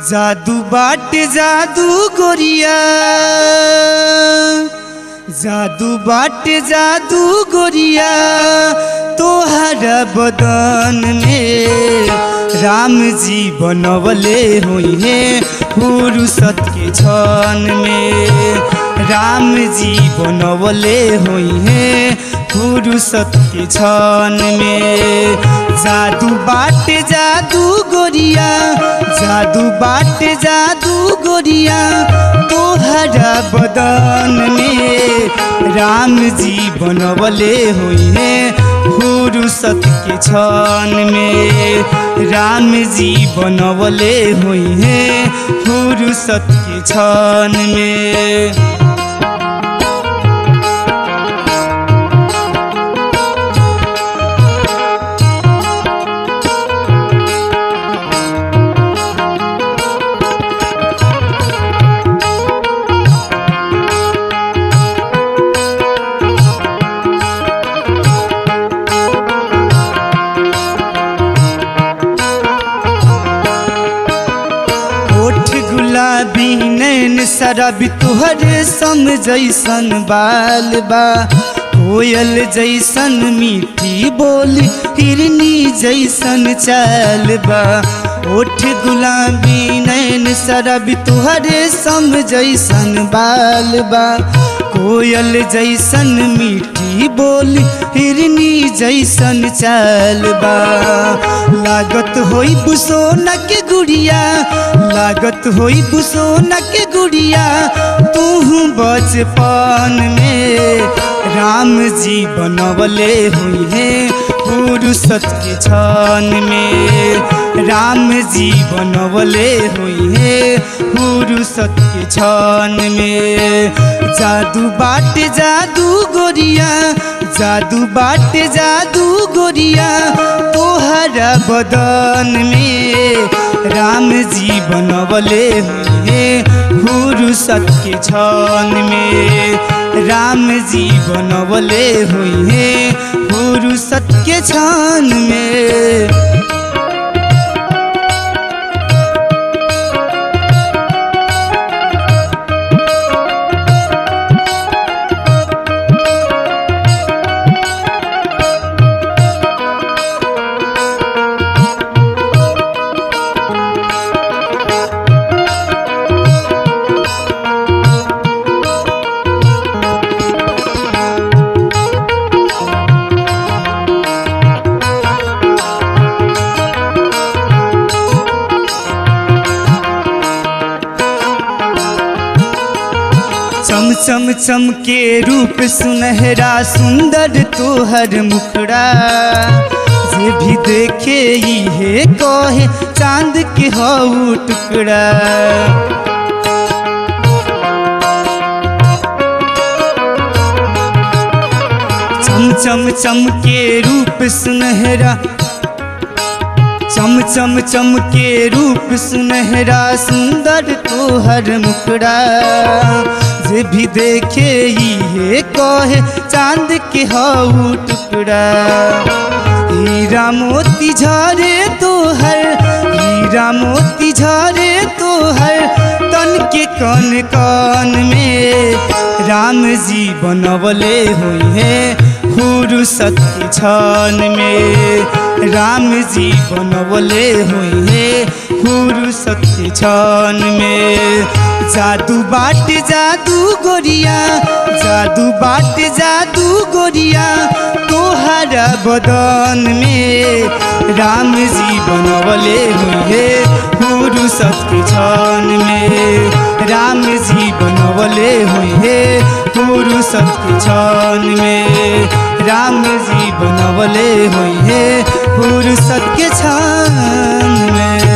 जादू बाटे जादू गोरिया, जादू बाटे जादू गोरिया, तोहरा बदन में राम जी बनवले हुई है फुर्सत के क्षण में। राम जी बनवले हुई है फुर्सत के क्षण में। जादू बाटे जादू गोरिया, जादू बाटे जादू गोरिया, तोहरा बदन में राम जी बनवले हुई है फुर्सत के क्षण में। राम जी बनवले हुई है फुर्सत के क्षण में। गुलाबी नैन शराबी तुहरे सम जैसन बाल बा, कोयल जैसन मीठी बोली हिरनी जैसन चाल बा। ओठ गुलाबी नैन शराबी तुहरे सम जैसन बाल बा, कोयल जैसन मीठी बोली हिरनी जैसन चाल बा। लागत होई बुसोना के गुड़िया, लागत होई बुसोना के गुड़िया, तू बचपन में राम जी बनवले हुई है फुर्सत के क्षण में। राम जी बनवले हुई है फुर्सत के क्षण में। जादू बाटे जादू गोरिया, जादू बाटे जादू गोरिया, तोहरा बदन में राम जी बनवले हुई है फुर्सत के क्षण में। राम जी बनवले हुई है फुर्सत के क्षण में। चम चम चम के रूप सुनहरा सुंदर तोहर मुखड़ा, जे भी देखे ये कहे चांद के हऊ टुकड़ा। चम चम चम के रूप सुनहरा, चम चम चम के रूप सुनहरा सुंदर तोहर मुखड़ा, जे भी देखे ये कहे चांद के हऊ टुकड़ा। हीरा मोती झरे तोहर, हीरा मोती झरे तोहर, तन के कन कन में राम जी बनवले हुई है फुर्सत के क्षण में। राम जी बनवले हुई है फुर्सत के क्षण में। जादू बाटे जादू गोरिया, जादू बाटे जादू गोरिया, तोहरा बदन में राम जी बनवले हुई है फुर्सत के क्षण में। राम जी बनवले हुई है फुर्सत के क्षण में। राम जी बनवले हुई है फुर्सत के क्षण में।